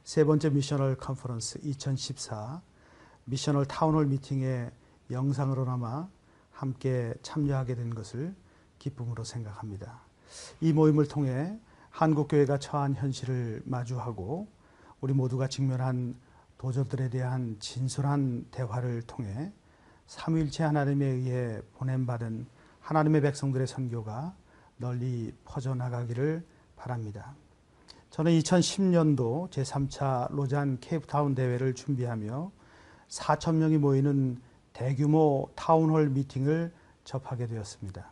세 번째 미셔널 컨퍼런스 2014 미셔널 타운홀 미팅에 영상으로나마 함께 참여하게 된 것을 기쁨으로 생각합니다. 이 모임을 통해 한국교회가 처한 현실을 마주하고 우리 모두가 직면한 도전들에 대한 진솔한 대화를 통해 삼위일체 하나님에 의해 보냄받은 하나님의 백성들의 선교가 널리 퍼져나가기를 바랍니다. 저는 2010년도 제3차 로잔 케이프타운 대회를 준비하며 4,000명이 모이는 대규모 타운홀 미팅을 접하게 되었습니다.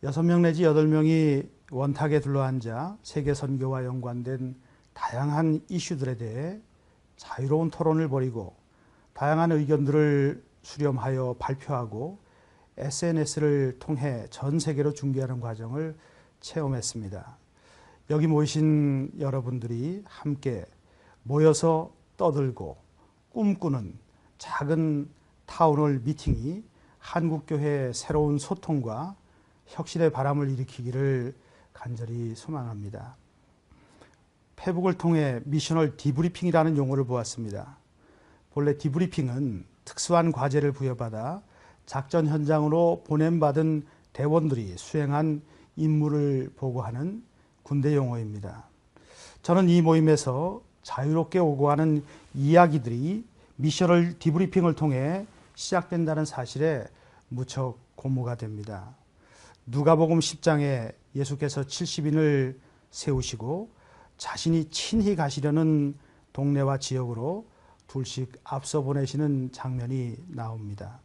6명 내지 8명이 원탁에 둘러앉아 세계 선교와 연관된 다양한 이슈들에 대해 자유로운 토론을 벌이고 다양한 의견들을 수렴하여 발표하고 SNS를 통해 전 세계로 중계하는 과정을 체험했습니다. 여기 모이신 여러분들이 함께 모여서 떠들고 꿈꾸는 작은 타운홀 미팅이 한국교회의 새로운 소통과 혁신의 바람을 일으키기를 간절히 소망합니다. 페북을 통해 미셔널 디브리핑이라는 용어를 보았습니다. 본래 디브리핑은 특수한 과제를 부여받아 작전 현장으로 보냄받은 대원들이 수행한 임무를 보고하는 군대 용어입니다. 저는 이 모임에서 자유롭게 오고 가는 이야기들이 미셔널 디브리핑을 통해 시작된다는 사실에 무척 고무가 됩니다. 누가복음 10장에 예수께서 70인을 세우시고 자신이 친히 가시려는 동네와 지역으로 둘씩 앞서 보내시는 장면이 나옵니다.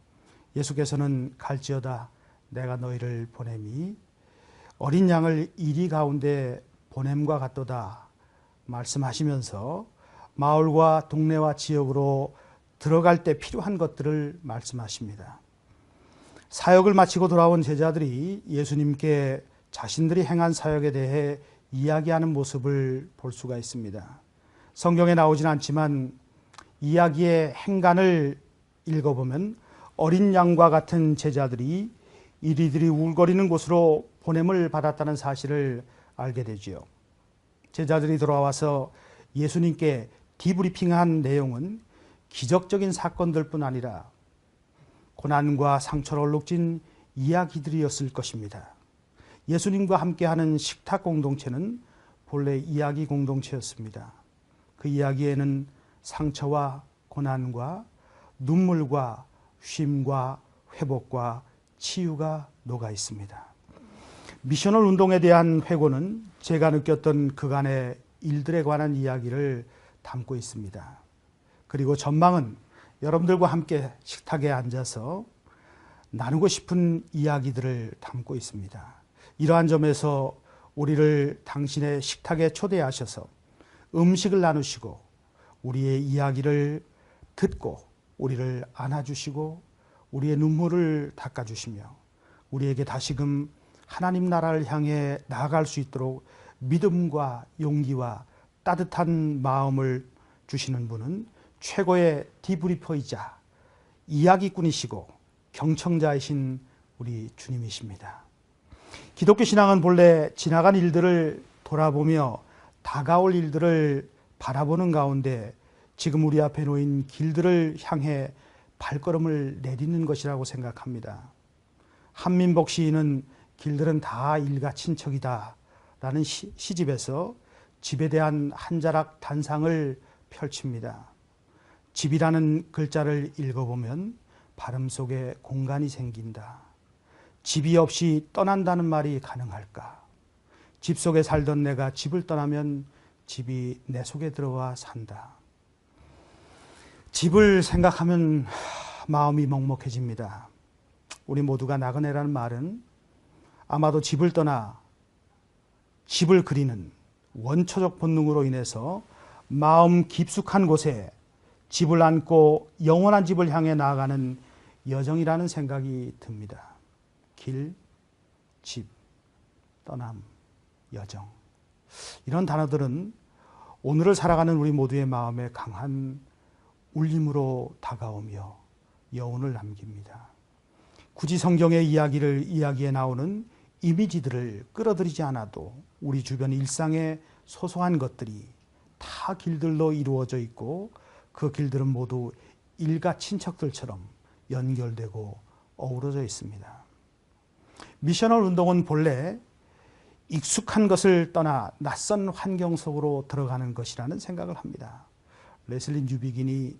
예수께서는 갈지어다 내가 너희를 보냄이 어린 양을 이리 가운데 보냄과 같도다 말씀하시면서 마을과 동네와 지역으로 들어갈 때 필요한 것들을 말씀하십니다. 사역을 마치고 돌아온 제자들이 예수님께 자신들이 행한 사역에 대해 이야기하는 모습을 볼 수가 있습니다. 성경에 나오진 않지만 이야기의 행간을 읽어보면 어린 양과 같은 제자들이 이리들이 울거리는 곳으로 보냄을 받았다는 사실을 알게 되지요. 제자들이 돌아와서 예수님께 디브리핑한 내용은 기적적인 사건들뿐 아니라 고난과 상처로 얼룩진 이야기들이었을 것입니다. 예수님과 함께하는 식탁 공동체는 본래 이야기 공동체였습니다. 그 이야기에는 상처와 고난과 눈물과 쉼과 회복과 치유가 녹아 있습니다. 미셔널 운동에 대한 회고는 제가 느꼈던 그간의 일들에 관한 이야기를 담고 있습니다. 그리고 전망은 여러분들과 함께 식탁에 앉아서 나누고 싶은 이야기들을 담고 있습니다. 이러한 점에서 우리를 당신의 식탁에 초대하셔서 음식을 나누시고 우리의 이야기를 듣고 우리를 안아주시고 우리의 눈물을 닦아주시며 우리에게 다시금 하나님 나라를 향해 나아갈 수 있도록 믿음과 용기와 따뜻한 마음을 주시는 분은 최고의 디브리퍼이자 이야기꾼이시고 경청자이신 우리 주님이십니다. 기독교 신앙은 본래 지나간 일들을 돌아보며 다가올 일들을 바라보는 가운데 지금 우리 앞에 놓인 길들을 향해 발걸음을 내딛는 것이라고 생각합니다. 한민복 시인은 길들은 다 일가 친척이다 라는 시집에서 집에 대한 한 자락 단상을 펼칩니다. 집이라는 글자를 읽어보면 발음 속에 공간이 생긴다. 집이 없이 떠난다는 말이 가능할까? 집 속에 살던 내가 집을 떠나면 집이 내 속에 들어와 산다. 집을 생각하면 마음이 먹먹해집니다. 우리 모두가 나그네라는 말은 아마도 집을 떠나 집을 그리는 원초적 본능으로 인해서 마음 깊숙한 곳에 집을 안고 영원한 집을 향해 나아가는 여정이라는 생각이 듭니다. 길, 집, 떠남, 여정. 이런 단어들은 오늘을 살아가는 우리 모두의 마음에 강한 울림으로 다가오며 여운을 남깁니다. 굳이 성경의 이야기에 나오는 이미지들을 끌어들이지 않아도 우리 주변 일상의 소소한 것들이 다 길들로 이루어져 있고 그 길들은 모두 일가 친척들처럼 연결되고 어우러져 있습니다. 미셔널 운동은 본래 익숙한 것을 떠나 낯선 환경 속으로 들어가는 것이라는 생각을 합니다. 레슬리 뉴비긴이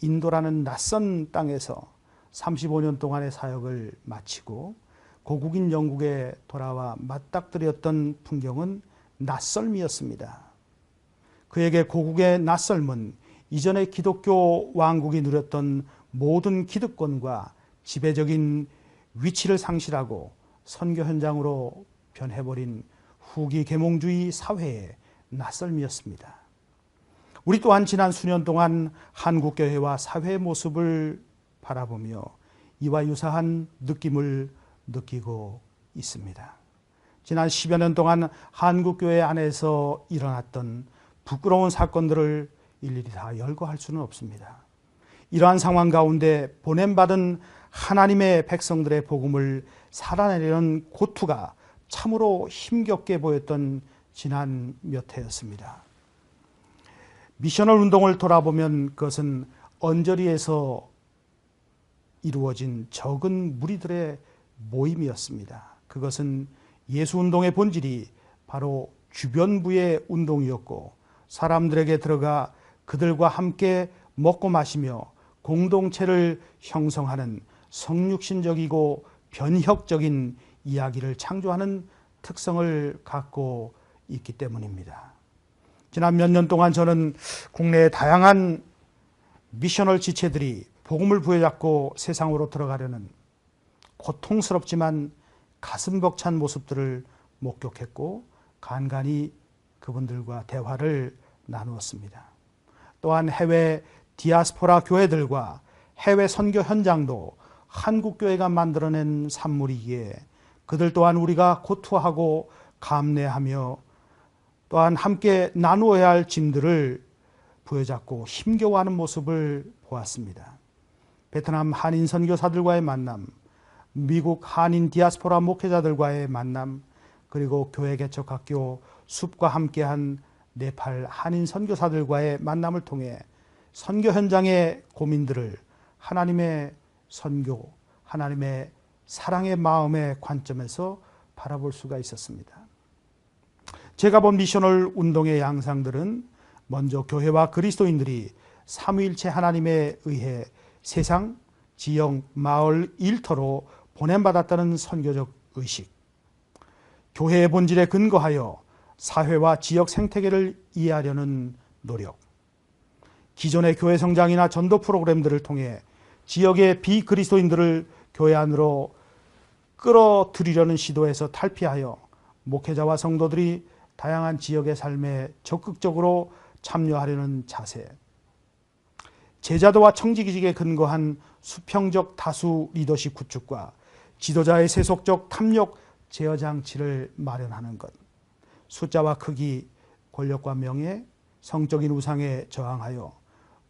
인도라는 낯선 땅에서 35년 동안의 사역을 마치고 고국인 영국에 돌아와 맞닥뜨렸던 풍경은 낯설미였습니다. 그에게 고국의 낯설문, 이전의 기독교 왕국이 누렸던 모든 기득권과 지배적인 위치를 상실하고 선교 현장으로 변해버린 후기 계몽주의 사회의 낯설미였습니다. 우리 또한 지난 수년 동안 한국교회와 사회의 모습을 바라보며 이와 유사한 느낌을 느끼고 있습니다. 지난 10여 년 동안 한국교회 안에서 일어났던 부끄러운 사건들을 일일이 다 열거할 수는 없습니다. 이러한 상황 가운데 보냄받은 하나님의 백성들의 복음을 살아내려는 고투가 참으로 힘겹게 보였던 지난 몇 해였습니다. 미셔널 운동을 돌아보면 그것은 언저리에서 이루어진 적은 무리들의 모임이었습니다. 그것은 예수운동의 본질이 바로 주변부의 운동이었고 사람들에게 들어가 그들과 함께 먹고 마시며 공동체를 형성하는 성육신적이고 변혁적인 이야기를 창조하는 특성을 갖고 있기 때문입니다. 지난 몇 년 동안 저는 국내의 다양한 미셔널 지체들이 복음을 부여잡고 세상으로 들어가려는 고통스럽지만 가슴 벅찬 모습들을 목격했고 간간히 그분들과 대화를 나누었습니다. 또한 해외 디아스포라 교회들과 해외 선교 현장도 한국교회가 만들어낸 산물이기에 그들 또한 우리가 고투하고 감내하며 또한 함께 나누어야 할 짐들을 부여잡고 힘겨워하는 모습을 보았습니다. 베트남 한인 선교사들과의 만남, 미국 한인 디아스포라 목회자들과의 만남, 그리고 교회 개척학교 숲과 함께한 네팔 한인 선교사들과의 만남을 통해 선교 현장의 고민들을 하나님의 선교, 하나님의 사랑의 마음의 관점에서 바라볼 수가 있었습니다. 제가 본 미셔널 운동의 양상들은 먼저 교회와 그리스도인들이 삼위일체 하나님에 의해 세상, 지역, 마을, 일터로 보냄받았다는 선교적 의식, 교회의 본질에 근거하여 사회와 지역 생태계를 이해하려는 노력, 기존의 교회 성장이나 전도 프로그램들을 통해 지역의 비그리스도인들을 교회 안으로 끌어들이려는 시도에서 탈피하여 목회자와 성도들이 다양한 지역의 삶에 적극적으로 참여하려는 자세, 제자도와 청지기직에 근거한 수평적 다수 리더십 구축과 지도자의 세속적 탐욕 제어 장치를 마련하는 것, 숫자와 크기, 권력과 명예, 성적인 우상에 저항하여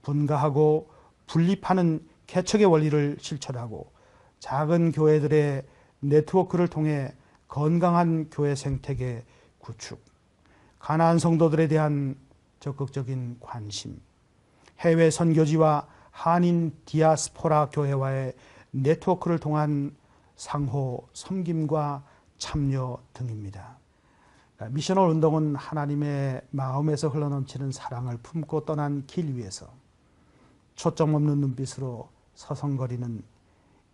분가하고 분립하는 개척의 원리를 실천하고 작은 교회들의 네트워크를 통해 건강한 교회 생태계 구축, 가나안 성도들에 대한 적극적인 관심, 해외 선교지와 한인 디아스포라 교회와의 네트워크를 통한 상호 섬김과 참여 등입니다. 미셔널 운동은 하나님의 마음에서 흘러넘치는 사랑을 품고 떠난 길 위에서 초점 없는 눈빛으로 서성거리는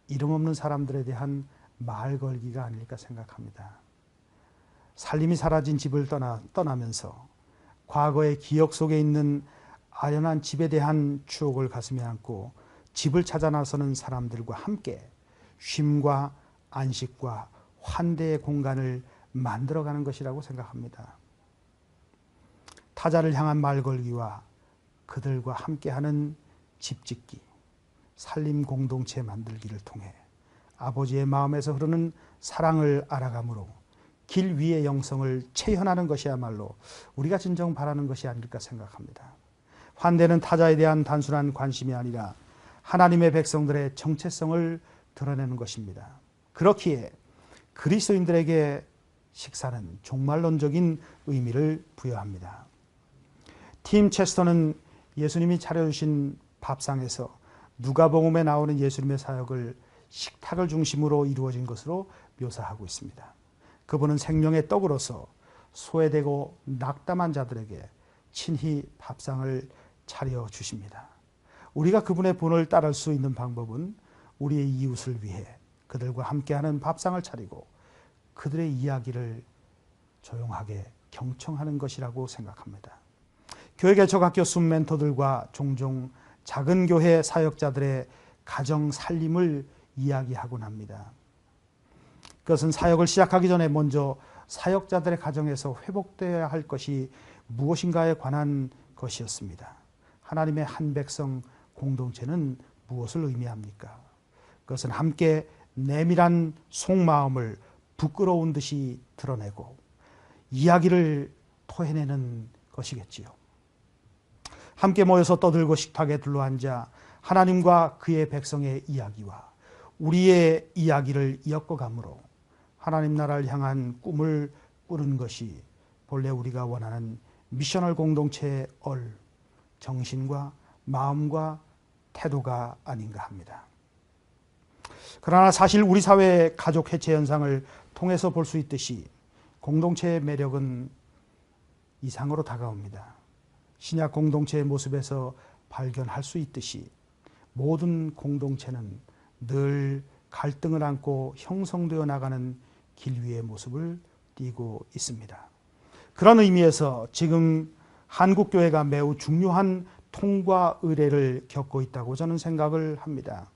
이름 없는 사람들에 대한 말 걸기가 아닐까 생각합니다. 살림이 사라진 집을 떠나면서 과거의 기억 속에 있는 아련한 집에 대한 추억을 가슴에 안고 집을 찾아 나서는 사람들과 함께 쉼과 안식과 환대의 공간을 만들어가는 것이라고 생각합니다. 타자를 향한 말 걸기와 그들과 함께하는 집짓기, 살림 공동체 만들기를 통해 아버지의 마음에서 흐르는 사랑을 알아감으로 길 위의 영성을 체현하는 것이야말로 우리가 진정 바라는 것이 아닐까 생각합니다. 환대는 타자에 대한 단순한 관심이 아니라 하나님의 백성들의 정체성을 드러내는 것입니다. 그렇기에 그리스도인들에게 식사는 종말론적인 의미를 부여합니다. 팀 체스터는 예수님이 차려주신 밥상에서 누가복음에 나오는 예수님의 사역을 식탁을 중심으로 이루어진 것으로 묘사하고 있습니다. 그분은 생명의 떡으로서 소외되고 낙담한 자들에게 친히 밥상을 차려주십니다. 우리가 그분의 본을 따를 수 있는 방법은 우리의 이웃을 위해 그들과 함께하는 밥상을 차리고 그들의 이야기를 조용하게 경청하는 것이라고 생각합니다. 교회 개척학교 순멘토들과 종종 작은 교회 사역자들의 가정 살림을 이야기하곤 합니다. 그것은 사역을 시작하기 전에 먼저 사역자들의 가정에서 회복되어야 할 것이 무엇인가에 관한 것이었습니다. 하나님의 한 백성 공동체는 무엇을 의미합니까? 그것은 함께 내밀한 속마음을 부끄러운 듯이 드러내고 이야기를 토해내는 것이겠지요. 함께 모여서 떠들고 식탁에 둘러앉아 하나님과 그의 백성의 이야기와 우리의 이야기를 엮어감으로 하나님 나라를 향한 꿈을 꾸는 것이 본래 우리가 원하는 미셔널 공동체의 정신과 마음과 태도가 아닌가 합니다. 그러나 사실 우리 사회의 가족 해체 현상을 통해서 볼 수 있듯이 공동체의 매력은 이상으로 다가옵니다. 신약 공동체의 모습에서 발견할 수 있듯이 모든 공동체는 늘 갈등을 안고 형성되어 나가는 길 위의 모습을 띠고 있습니다. 그런 의미에서 지금 한국교회가 매우 중요한 통과 의례를 겪고 있다고 저는 생각을 합니다.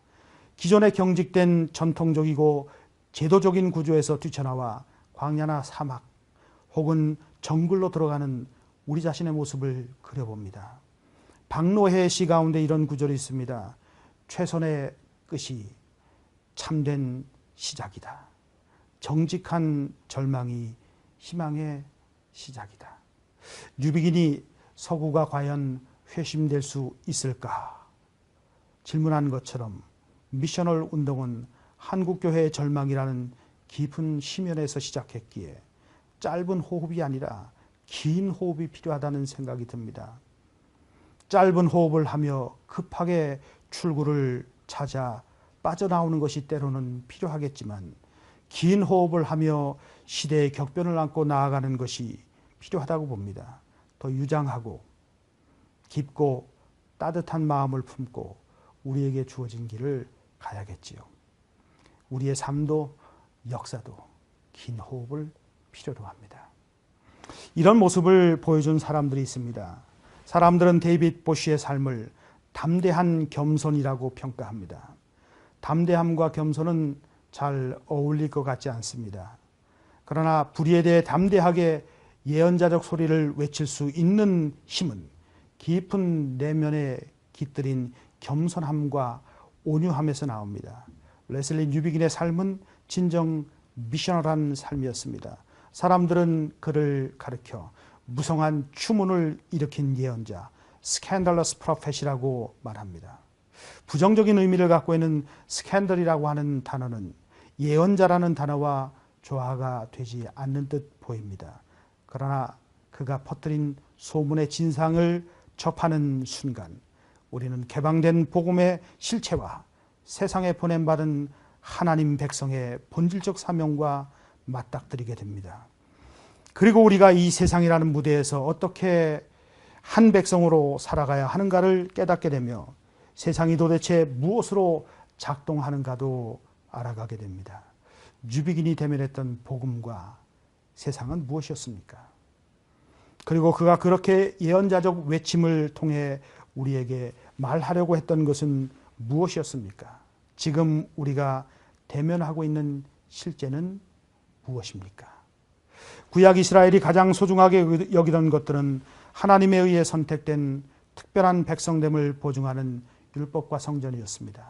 기존에 경직된 전통적이고 제도적인 구조에서 뛰쳐나와 광야나 사막 혹은 정글로 들어가는 우리 자신의 모습을 그려봅니다. 박노해 시 가운데 이런 구절이 있습니다. 최선의 끝이 참된 시작이다. 정직한 절망이 희망의 시작이다. 뉴비긴이 서구가 과연 회심될 수 있을까? 질문한 것처럼 미셔널 운동은 한국교회의 절망이라는 깊은 심연에서 시작했기에 짧은 호흡이 아니라 긴 호흡이 필요하다는 생각이 듭니다. 짧은 호흡을 하며 급하게 출구를 찾아 빠져나오는 것이 때로는 필요하겠지만 긴 호흡을 하며 시대의 격변을 안고 나아가는 것이 필요하다고 봅니다. 더 유장하고 깊고 따뜻한 마음을 품고 우리에게 주어진 길을 가야겠지요. 우리의 삶도 역사도 긴 호흡을 필요로 합니다. 이런 모습을 보여준 사람들이 있습니다. 사람들은 데이빗 보쉬의 삶을 담대한 겸손이라고 평가합니다. 담대함과 겸손은 잘 어울릴 것 같지 않습니다. 그러나 불의에 대해 담대하게 예언자적 소리를 외칠 수 있는 힘은 깊은 내면에 깃들인 겸손함과 온유함에서 나옵니다. 레슬리 뉴비긴의 삶은 진정 미셔널한 삶이었습니다. 사람들은 그를 가리켜 무성한 추문을 일으킨 예언자, 스캔들러스 프로펫이라고 말합니다. 부정적인 의미를 갖고 있는 스캔들이라고 하는 단어는 예언자라는 단어와 조화가 되지 않는 듯 보입니다. 그러나 그가 퍼뜨린 소문의 진상을 접하는 순간 우리는 개방된 복음의 실체와 세상에 보냄받은 하나님 백성의 본질적 사명과 맞닥뜨리게 됩니다. 그리고 우리가 이 세상이라는 무대에서 어떻게 한 백성으로 살아가야 하는가를 깨닫게 되며 세상이 도대체 무엇으로 작동하는가도 알아가게 됩니다. 뉴비긴이 대면했던 복음과 세상은 무엇이었습니까? 그리고 그가 그렇게 예언자적 외침을 통해 우리에게 말하려고 했던 것은 무엇이었습니까? 지금 우리가 대면하고 있는 실제는 무엇입니까? 구약 이스라엘이 가장 소중하게 여기던 것들은 하나님에 의해 선택된 특별한 백성됨을 보증하는 율법과 성전이었습니다.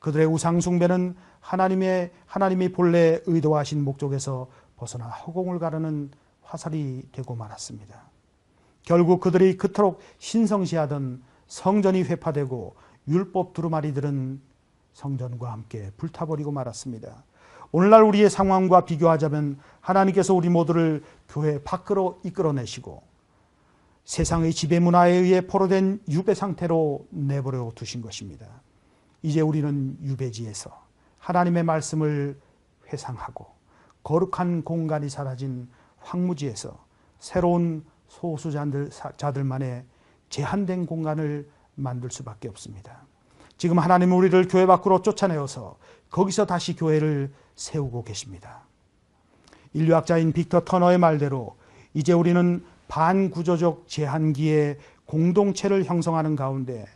그들의 우상 숭배는 하나님이 본래 의도하신 목적에서 벗어나 허공을 가르는 화살이 되고 말았습니다. 결국 그들이 그토록 신성시하던 성전이 회파되고 율법 두루마리들은 성전과 함께 불타버리고 말았습니다. 오늘날 우리의 상황과 비교하자면 하나님께서 우리 모두를 교회 밖으로 이끌어내시고 세상의 지배문화에 의해 포로된 유배 상태로 내버려 두신 것입니다. 이제 우리는 유배지에서 하나님의 말씀을 회상하고 거룩한 공간이 사라진 황무지에서 새로운 소수자들만의 제한된 공간을 만들 수밖에 없습니다. 지금 하나님은 우리를 교회 밖으로 쫓아내어서 거기서 다시 교회를 세우고 계십니다. 인류학자인 빅터 터너의 말대로 이제 우리는 반구조적 제한기의 공동체를 형성하는 가운데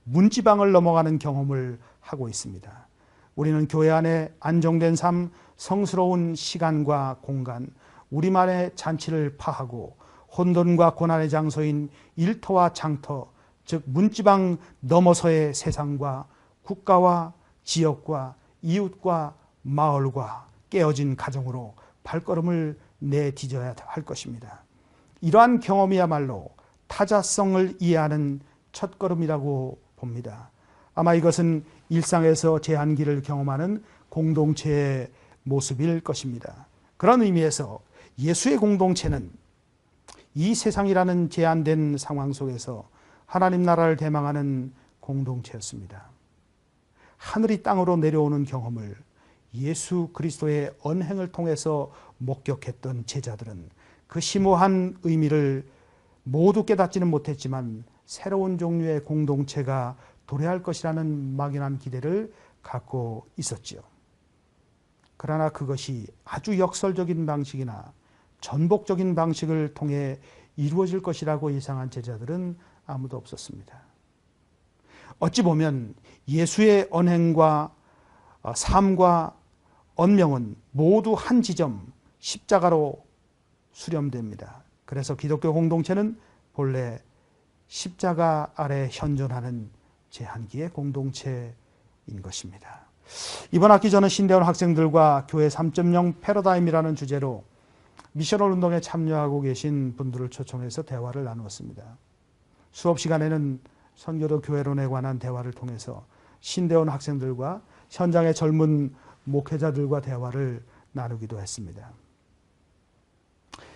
문지방을 넘어가는 경험을 하고 있습니다. 우리는 교회 안에 안정된 삶, 성스러운 시간과 공간, 우리만의 잔치를 파하고 혼돈과 고난의 장소인 일터와 장터, 즉 문지방 넘어서의 세상과 국가와 지역과 이웃과 마을과 깨어진 가정으로 발걸음을 내디뎌야 할 것입니다. 이러한 경험이야말로 타자성을 이해하는 첫걸음이라고 봅니다. 아마 이것은 일상에서 제한기를 경험하는 공동체의 모습일 것입니다. 그런 의미에서 예수의 공동체는 이 세상이라는 제한된 상황 속에서 하나님 나라를 대망하는 공동체였습니다. 하늘이 땅으로 내려오는 경험을 예수 그리스도의 언행을 통해서 목격했던 제자들은 그 심오한 의미를 모두 깨닫지는 못했지만 새로운 종류의 공동체가 도래할 것이라는 막연한 기대를 갖고 있었지요. 그러나 그것이 아주 역설적인 방식이나 전복적인 방식을 통해 이루어질 것이라고 예상한 제자들은 아무도 없었습니다. 어찌 보면 예수의 언행과 삶과 언명은 모두 한 지점, 십자가로 수렴됩니다. 그래서 기독교 공동체는 본래 십자가 아래 현존하는 제한기의 공동체인 것입니다. 이번 학기 저는 신대원 학생들과 교회 3.0 패러다임이라는 주제로 미셔널 운동에 참여하고 계신 분들을 초청해서 대화를 나누었습니다. 수업 시간에는 선교도 교회론에 관한 대화를 통해서 신대원 학생들과 현장의 젊은 목회자들과 대화를 나누기도 했습니다.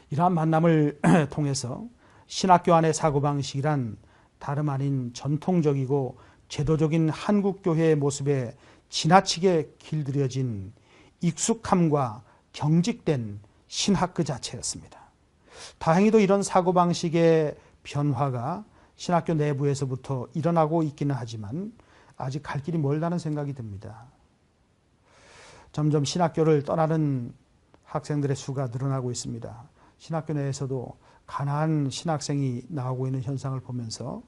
이러한 만남을 통해서 신학교 안의 사고방식이란 다름 아닌 전통적이고 제도적인 한국교회의 모습에 지나치게 길들여진 익숙함과 경직된 신학 그 자체였습니다. 다행히도 이런 사고방식의 변화가 신학교 내부에서부터 일어나고 있기는 하지만 아직 갈 길이 멀다는 생각이 듭니다. 점점 신학교를 떠나는 학생들의 수가 늘어나고 있습니다. 신학교 내에서도 가난한 신학생이 나오고 있는 현상을 보면서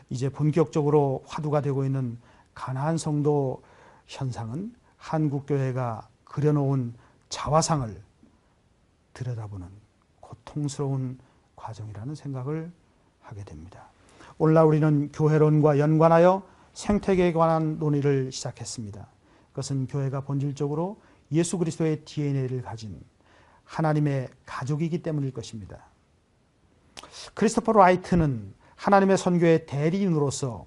이제 본격적으로 화두가 되고 있는 가난한 성도 현상은 한국교회가 그려놓은 자화상을 들여다보는 고통스러운 과정이라는 생각을 하게 됩니다. 오늘날 우리는 교회론과 연관하여 생태계에 관한 논의를 시작했습니다. 그것은 교회가 본질적으로 예수 그리스도의 DNA를 가진 하나님의 가족이기 때문일 것입니다. 크리스토퍼 라이트는 하나님의 선교의 대리인으로서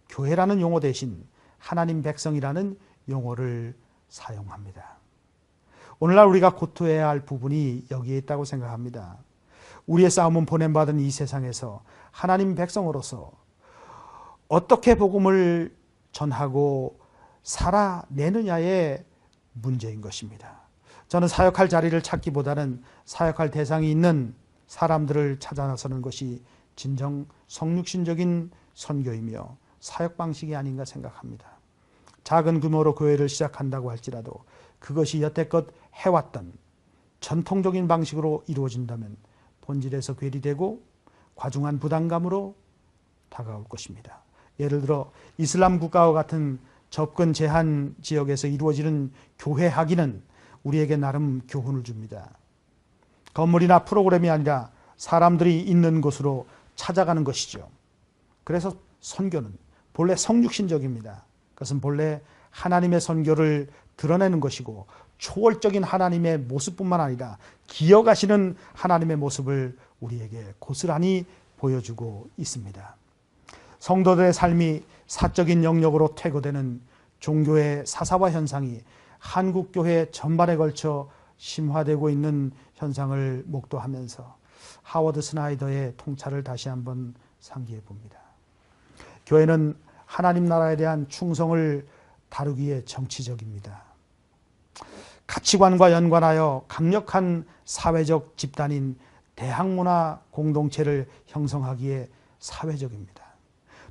교회라는 용어 대신 하나님 백성이라는 용어를 사용합니다. 오늘날 우리가 고토해야 할 부분이 여기에 있다고 생각합니다. 우리의 싸움은 보냄받은 이 세상에서 하나님 백성으로서 어떻게 복음을 전하고 살아내느냐의 문제인 것입니다. 저는 사역할 자리를 찾기보다는 사역할 대상이 있는 사람들을 찾아 나서는 것이 진정 성육신적인 선교이며 사역 방식이 아닌가 생각합니다. 작은 규모로 교회를 시작한다고 할지라도 그것이 여태껏 해왔던 전통적인 방식으로 이루어진다면 본질에서 괴리되고 과중한 부담감으로 다가올 것입니다. 예를 들어 이슬람 국가와 같은 접근 제한 지역에서 이루어지는 교회 학위는 우리에게 나름 교훈을 줍니다. 건물이나 프로그램이 아니라 사람들이 있는 곳으로 찾아가는 것이죠. 그래서 선교는 본래 성육신적입니다. 그것은 본래 하나님의 선교를 드러내는 것이고 초월적인 하나님의 모습뿐만 아니라 기억하시는 하나님의 모습을 우리에게 고스란히 보여주고 있습니다. 성도들의 삶이 사적인 영역으로 퇴거되는 종교의 사사화 현상이 한국교회 전반에 걸쳐 심화되고 있는 현상을 목도하면서 하워드 스나이더의 통찰을 다시 한번 상기해 봅니다. 교회는 하나님 나라에 대한 충성을 다루기에 정치적입니다. 가치관과 연관하여 강력한 사회적 집단인 대학문화 공동체를 형성하기에 사회적입니다.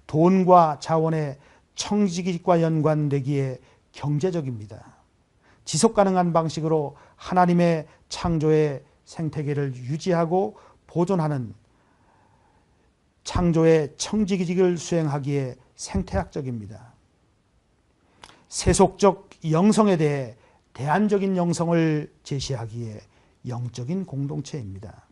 돈과 자원의 청지기과 연관되기에 경제적입니다. 지속 가능한 방식으로 하나님의 창조의 생태계를 유지하고 보존하는 창조의 청지기직을 수행하기에 생태학적입니다. 세속적 영성에 대해 대안적인 영성을 제시하기에 영적인 공동체입니다.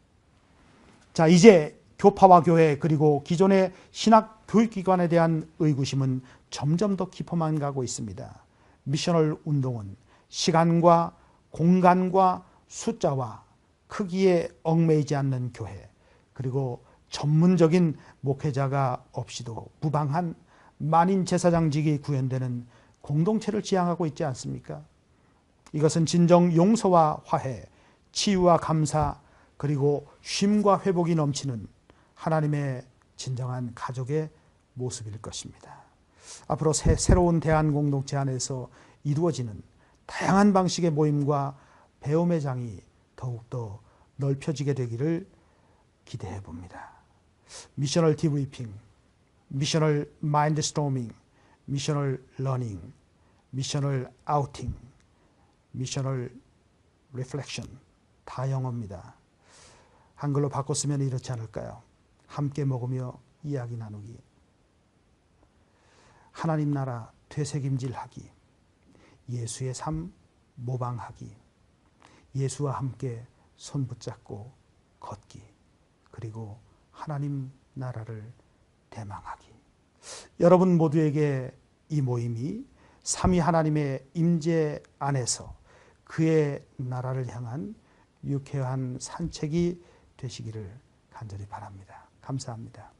자, 이제 교파와 교회 그리고 기존의 신학 교육기관에 대한 의구심은 점점 더 깊어만 가고 있습니다. 미셔널 운동은 시간과 공간과 숫자와 크기에 얽매이지 않는 교회, 그리고 전문적인 목회자가 없이도 무방한 만인 제사장직이 구현되는 공동체를 지향하고 있지 않습니까? 이것은 진정 용서와 화해, 치유와 감사, 그리고 쉼과 회복이 넘치는 하나님의 진정한 가족의 모습일 것입니다. 앞으로 새로운 대안 공동체 안에서 이루어지는 다양한 방식의 모임과 배움의 장이 더욱더 넓혀지게 되기를 기대해 봅니다. 미셔널 디브리핑, 미셔널 마인드 스토밍, 미셔널 러닝, 미셔널 아우팅, 미셔널 리플렉션, 다 영어입니다. 한글로 바꿨으면 이렇지 않을까요? 함께 먹으며 이야기 나누기, 하나님 나라 되새김질하기, 예수의 삶 모방하기, 예수와 함께 손 붙잡고 걷기, 그리고 하나님 나라를 대망하기. 여러분 모두에게 이 모임이 삼위 하나님의 임재 안에서 그의 나라를 향한 유쾌한 산책이 되시기를 간절히 바랍니다. 감사합니다.